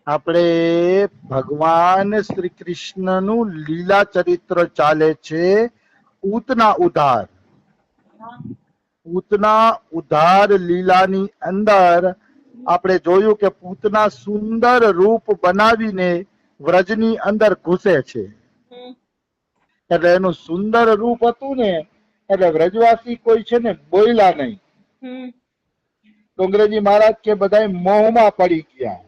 આપણે ભગવાન શ્રી કૃષ્ણનું લીલા ચરિત્ર ચાલે છે. પૂતના ઉદ્ધાર. પૂતના ઉદ્ધાર લીલાની અંદર આપણે જોયું કે પૂતના સુંદર રૂપ બનાવીને વ્રજની અંદર ઘૂસે છે. એટલે એનું સુંદર રૂપ હતું ને એટલે વ્રજવાસી કોઈ છે ને બોલ્યા નહીં. ડોંગરેજી મહારાજ કે બધા મોહમાં પડી ગયા.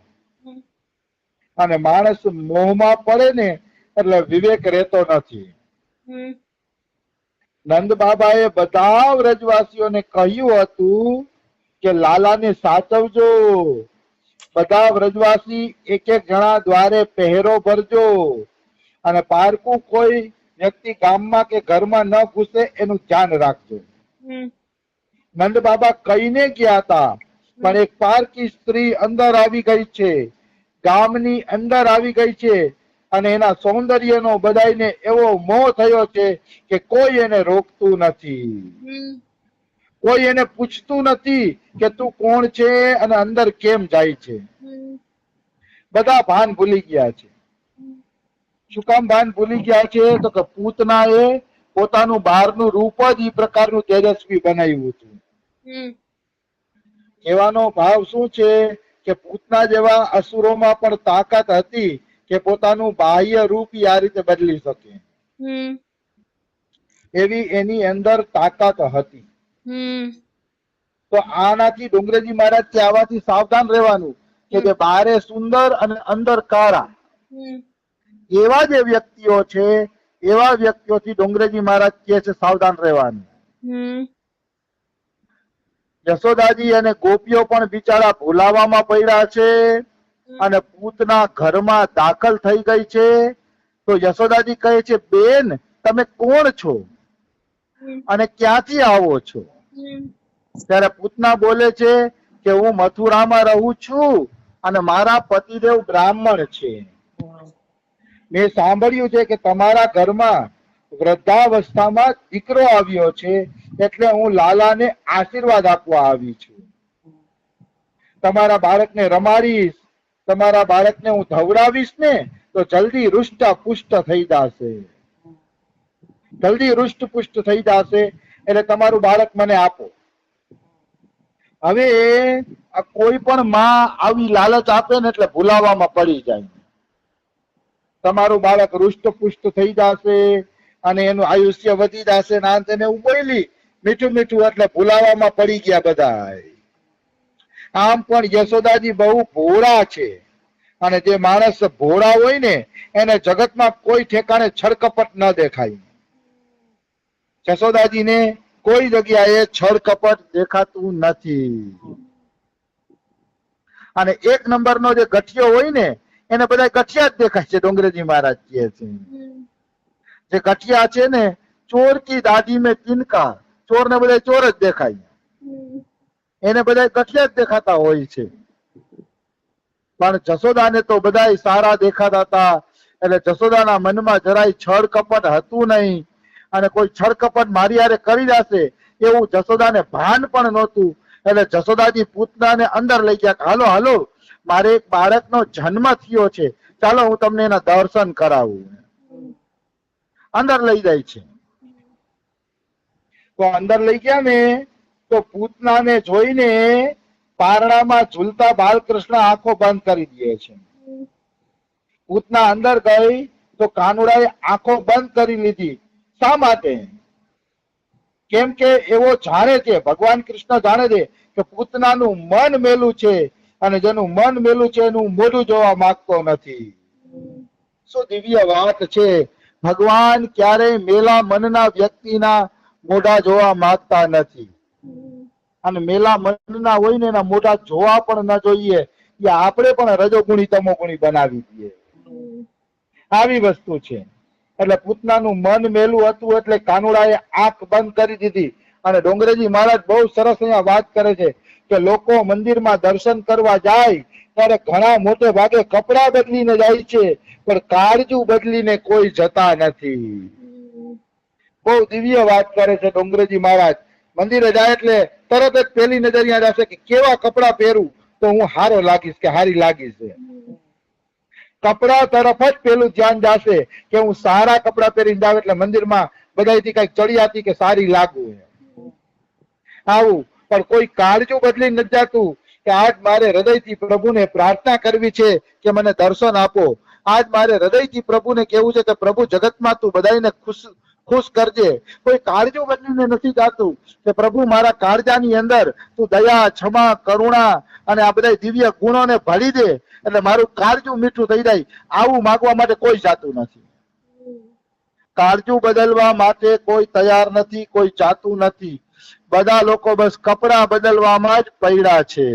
અને માણસ મોહમાં પડે ને એટલે વિવેક રહેતો નથી. નંદ બાબાએ બધા વ્રજવાસીઓને કહ્યું હતું કે લાલાને સાચવજો. બધા વ્રજવાસી એક એક જણા દ્વારે પહેરો ભરજો અને પારકું કોઈ વ્યક્તિ ગામમાં કે ઘરમાં ન ઘૂસે એનું ધ્યાન રાખજો. નંદ બાબા કહીને ગયા હતા પણ એક પારકી સ્ત્રી અંદર આવી ગઈ છે, ગામની અંદર આવી ગઈ છે અને એના સૌંદર્યનો બધાયને એવો મોહ થયો છે કે કોઈ એને રોકતું નથી, કોઈ એને પૂછતું નથી કે તું કોણ છે અને અંદર કેમ જાય છે. બધા ભાન ભૂલી ગયા છે. શું કામ ભાન ભૂલી ગયા છે? તો કે પૂતનાએ પોતાનું બહારનું રૂપ જ એ પ્રકારનું તેજસ્વી બનાવ્યું હતું. કહેવાનો ભાવ શું છે કે પૂતના જેવા અસુરોમાં પણ તાકાત હતી કે પોતાનું બાહ્ય રૂપ આ રીતે બદલી શકે. એવી એની અંદર તાકાત હતી. તો આનાથી ડુંગરેજી મહારાજ કે આવાથી સાવધાન રહેવાનું કે જે બારે સુંદર અને અંદર કાળા એવા જે વ્યક્તિઓ છે એવા વ્યક્તિઓથી ડુંગરેજી મહારાજ કહે છે સાવધાન રહેવાનું. યશોદાજી અને ગોપીઓ પણ બિચારા ભૂલાવામાં પડ્યા છે અને પૂતના ઘરમાં દાખલ થઈ ગઈ છે. તો યશોદાજી કહે છે, બેન તમે કોણ છો અને ક્યાંથી આવો છો? ત્યારે પૂતના બોલે છે કે હું મથુરામાં રહું છું અને મારા પતિદેવ બ્રાહ્મણ છે. મેં સાંભળ્યું છે કે તમારા ઘરમાં વૃદ્ધાવસ્થામાં દીકરો આવ્યો છે એટલે હું લાલાને આશીર્વાદ આપવા આવી છું. તમારા બાળકને રમાડીશ, તમારા બાળકને હું ધવડાવીશ ને તો જલ્દી રૂષ્ટ પુષ્ટ થઈ જશે. જલ્દી રૂષ્ટ પુષ્ટ થઈ જશે એટલે તમારું બાળક મને આપો. હવે કોઈ પણ માં આવી લાલચ આપે ને એટલે ભૂલાવામાં પડી જાય. તમારું બાળક રૂષ્ટ પુષ્ટ થઈ જશે અને એનું આયુષ્ય વધી જશે ને અંતે એવું બોલી મીઠું મીઠું એટલે ભૂલાવામાં પડી ગયા બધા. આમ પણ યશોદાજી બહુ ભોળા છે અને જે માણસ ભોળા હોય ને એને જગતમાં કોઈ ઠેકાણે છળકપટ ન દેખાય. યશોદાજીને કોઈ જગ્યાએ છળકપટ દેખાતું નથી. અને એક નંબરનો જે ગઠિયો હોય ને એને બધા ગઠિયા જ દેખાય છે. ડોંગરેજી મહારાજ કહે છે જે ગઠિયા છે ને ચોર કી દાદી મેં તિનકા, ચોર ને બધા ચોર જ દેખાય, એને બધા ગઠિયા જ દેખાતા હોય છે. પણ જશોદાને તો બધા સારા દેખાતા હતા એટલે જશોદાના મનમાં જરાય છળ કપટ હતું નહીં અને કોઈ છળ કપટ મારી હારે કરી જશે એવું જશોદાને ભાન પણ નહોતું. એટલે જશોદાજી પૂતનાને અંદર લઈ ગયા. હાલો હાલો મારે એક બાળકનો જન્મ થયો છે, ચાલો હું તમને એના દર્શન કરાવું. અંદર લઈ જાય છે. તો અંદર લઈ ગયા ને તો પૂતનાને જોઈને પારણામાં ઝૂલતા બાલકૃષ્ણ આંખો બંધ કરી દે છે. પૂતના અંદર ગઈ તો કાનુડાએ આંખો બંધ કરી લીધી. શા માટે? કેમ કે એવો જાણે છે, ભગવાન કૃષ્ણ જાણે છે કે પૂતનાનું મન મેલું છે અને જેનું મન મેલું છે એનું મોઢું જોવા માંગતો નથી. શું દિવ્ય વાત છે! ભગવાન ક્યારેય મેલા મનના વ્યક્તિના મોઢા જોવા માંગતા નથી અને મેલા મનના હોય ને એના મોઢા જોવા પણ ન જોઈએ. કે આપણે પણ રજોગુણી તમોગુણી બનાવી દઈએ, આવી વસ્તુ છે. એટલે પૂતનાનું મન મેલું હતું એટલે કાનુડાએ આંખ બંધ કરી દીધી. અને ડોંગરેજી મહારાજ બહુ સરસ અહીંયા વાત કરે છે કે લોકો મંદિરમાં દર્શન કરવા જાય ત્યારે ઘણા મોટે ભાગે કપડા બદલીને જાય છે પણ કાળજું બદલીને કોઈ જતા નથી. બહુ દિવ્ય વાત કરે છે ડોંગરેજી મહારાજ. મંદિરે જાય એટલે તરત જ પેલી નજર અહીંયા જશે કે કેવા કપડા પહેરું તો હું હારો લાગીશ કે હારી લાગીશ. કપડા તરફ જ પેલું ધ્યાન જશે કે હું સારા કપડા પહેરીને જાવ એટલે મંદિરમાં બધાથી કઈક ચડિયાતી કે સારી લાગુ આવું. પણ કોઈ કાળજું બદલી નથી જતું કે આજ મારે હૃદયથી પ્રભુને પ્રાર્થના કરવી છે કે મને દર્શન આપો. આજ મારે હૃદયથી પ્રભુને કેવું છે કે પ્રભુ જગતમાં તું બધાને ખુશ કરજે. કોઈ કાળજું બદલીને નથી જાતું કે પ્રભુ મારા કાળજાની અંદર તું દયા, ક્ષમા, કરુણા અને આ બધા દિવ્ય ગુણોને ભરી દે એટલે મારું કાળજું મીઠું થઈ જાય. આવું માંગવા માટે કોઈ જાતું નથી. કાળજું બદલવા માટે કોઈ તૈયાર નથી, કોઈ જાતું નથી. બધા લોકો બસ કપડા બદલવામાં જ પડ્યા છે.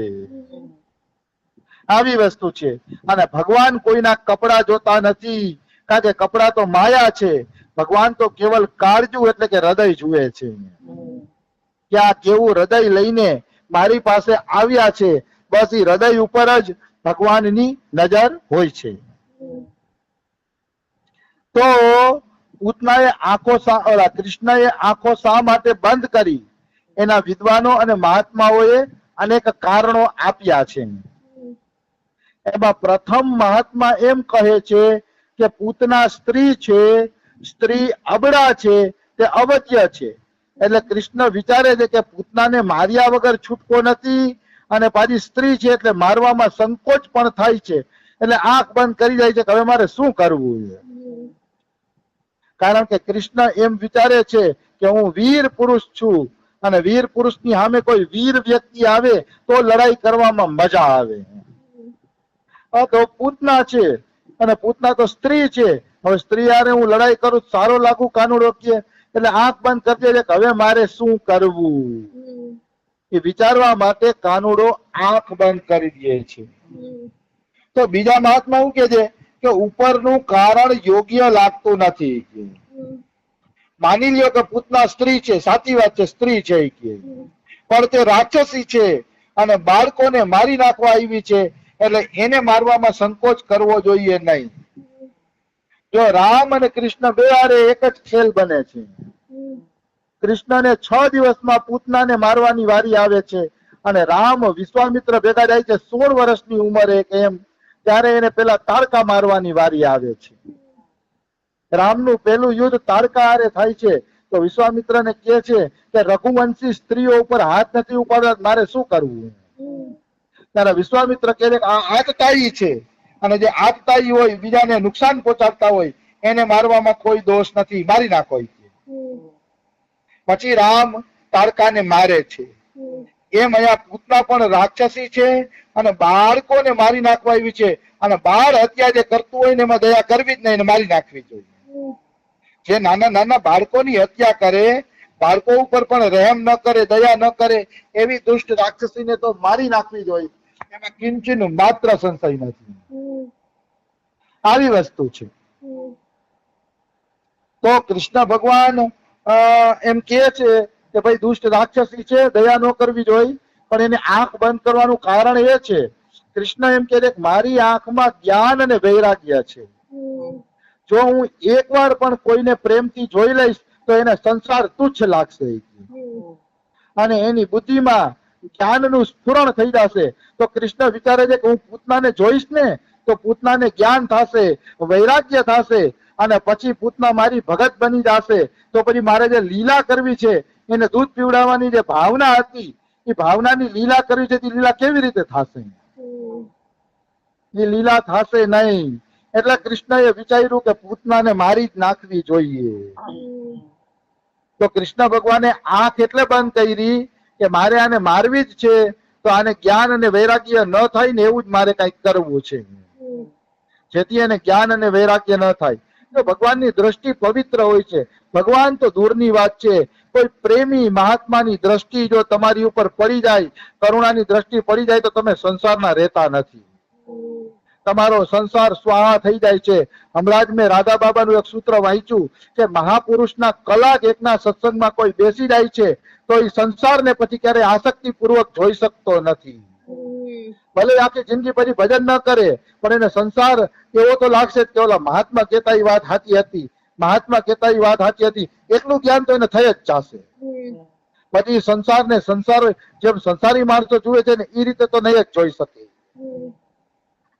આવી વસ્તુ છે. અને ભગવાન કોઈના કપડા જોતા નથી, કારણ કે કપડા તો માયા છે. ભગવાન તો કેવલ કાળજું એટલે કે હૃદય જુએ છે કે આ કેવું હૃદય લઈને મારી પાસે આવ્યા છે. બસ એ હૃદય ઉપર જ ભગવાનની નજર હોય છે. તો પૂતનાએ કૃષ્ણએ આંખો શા માટે બંધ કરી? એના વિદ્વાનો અને મહાત્માઓએ અનેક કારણો આપ્યા છે. એમાં પ્રથમ મહાત્મા એમ કહે છે કે પૂતના સ્ત્રી છે, સ્ત્રી અબળા છે, તે અવધ્ય છે. એટલે કૃષ્ણ વિચારે છે કે પૂતનાને માર્યા વગર છૂટકો નથી અને પાછી સ્ત્રી છે એટલે મારવામાં સંકોચ પણ થાય છે. એટલે આંખ બંધ કરી જાય છે કે હવે મારે શું કરવું છે. કારણ કે કૃષ્ણ એમ વિચારે છે કે હું વીર પુરુષ છું અને વીર પુરુષની સામે કોઈ વીર વ્યક્તિ આવે તો લડાઈ કરવામાં મજા આવે. તો પૂતના છે અને પૂતના તો સ્ત્રી છે. હવે સ્ત્રી હારે હું લડાઈ કરું સારો લાગુ કાનુડો કે એટલે આંખ બંધ કરી દે કે હવે મારે શું કરવું એ વિચારવા માટે કાનુડો આંખ બંધ કરી દે છે. તો બીજા મહાત્મા શું કે છે કે ઉપરનું કારણ યોગ્ય લાગતું નથી. માની લ્યો કે પૂતના સ્ત્રી છે, સાચી વાત છે, સ્ત્રી છે કે પણ તે રાક્ષસી છે અને બાળકોને મારી નાખવા આવી છે એટલે એને મારવામાં સંકોચ કરવો જોઈએ નહીં. જો રામ અને કૃષ્ણ બે હારે એક જ ખેલ બને છે. કૃષ્ણને 6 દિવસમાં પૂતનાને મારવાની વારી આવે છે અને રામ વિશ્વામિત્ર ભેગા જાય છે 16 વર્ષની ઉંમરે એમ, ત્યારે એને પેલા તારકા મારવાની વારી આવે છે. રામનું પેલું યુદ્ધ તારકા હારે થાય છે. તો વિશ્વામિત્રને કહે છે કે રઘુવંશી સ્ત્રીઓ ઉપર હાથ નથી ઉપાડવા, મારે શું કરવું? ત્યારે વિશ્વામિત્ર કહે છે આ આતતાયી છે અને જે આતતાયી હોય, બીજાને નુકસાન પહોંચાડતા હોય એને મારવામાં કોઈ દોષ નથી, મારી નાખો. પછી રામ તારકાને મારે છે. એમ અહીંયા પૂતના પણ રાક્ષસી છે અને બાળકોને મારી નાખવા આવી છે અને બાળ હત્યા જે કરતું હોય ને એમાં દયા કરવી જ નહીં, એને મારી નાખવી જોઈએ. જે નાના નાના બાળકોની હત્યા કરે, બાળકો ઉપર પણ રહેમ ન કરે, દયા ન કરે, એવી દુષ્ટ રાક્ષસીને તો મારી નાખવી જોઈએ. એમાં કિંચિન માત્ર સંશય નથી. આવી વસ્તુ છે. તો કૃષ્ણ ભગવાન એમ કે છે કે ભાઈ દુષ્ટ રાક્ષસી છે, દયા ન કરવી જોઈએ, પણ એને આંખ બંધ કરવાનું કારણ એ છે, કૃષ્ણ એમ કે મારી આંખમાં જ્ઞાન અને વૈરાગ્ય છે. જો હું એકવાર પણ કોઈને પ્રેમથી જોઈ લઈશ તો એને સંસાર તુચ્છ લાગશે અને એની બુદ્ધિમાં જ્ઞાનનું સ્ફુરણ થઈ જશે. તો કૃષ્ણ વિચારે છે કે હું પૂતનાને જોઈશ ને તો પૂતનાને જ્ઞાન થશે, વૈરાગ્ય થશે અને પછી પૂતના મારી ભગત બની જશે. તો પછી મારે જે લીલા કરવી છે, એને દૂધ પીવડાવવાની જે ભાવના હતી એ ભાવનાની લીલા કરવી છે, તે લીલા કેવી રીતે થશે? એ લીલા થશે નહીં. એટલે કૃષ્ણએ વિચાર્યું કે પૂતનાને મારી જ નાખવી જોઈએ. તો કૃષ્ણ ભગવાને આંખ એટલે બંધ કરી કે મારે આને મારવી જ છે, તો આને જ્ઞાન અને વૈરાગ્ય ન થાય ને એવું જ મારે કઈક કરવું છે, જેથી એને જ્ઞાન અને વૈરાગ્ય ન થાય. તો ભગવાનની દ્રષ્ટિ પવિત્ર હોય છે. ભગવાન તો દૂરની વાત છે, કોઈ પ્રેમી મહાત્માની દ્રષ્ટિ જો તમારી ઉપર પડી જાય, કરુણાની દ્રષ્ટિ પડી જાય તો તમે સંસારના રહેતા નથી. તમારો સંસાર સ્વાહા થઈ જાય છે. હમણાં જ મેં રાધા બાબાનું એક સૂત્ર વાંચ્યું કે મહાપુરુષના કલાક એકના સત્સંગમાં કોઈ બેસી જાય છે તો એ સંસારને પછી ક્યારે આસક્તિ પૂર્વક જોઈ શકતો નથી. ભલે આખી જિંદગી પછી ભજન ન કરે પણ એને સંસાર એવો તો લાગશે કે ઓલા મહાત્મા કહેતા એ વાત સાચી હતી, મહાત્મા કહેતા એ વાત સાચી હતી, એટલું જ્ઞાન તો એને થઈ જ જશે. પછી સંસારને સંસાર જેમ સંસારી માણસો જુએ છે ને એ રીતે તો નહીં જ જોઈ શકે.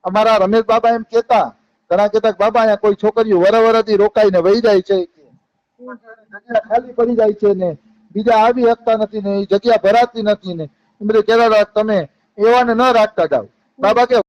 અમારા રમેશ બાબા એમ કેતા ઘણા કહેતા કે બાબા અહીંયા કોઈ છોકરીઓ વરવરથી રોકાઈને વહી જાય છે, જગ્યા ખાલી પડી જાય છે ને બીજા આવી શકતા નથી ને એ જગ્યા ભરાતી નથી ને એ બધું કહેતા હતા તમે એવાને ન રાખતા જાવ. બાબા કે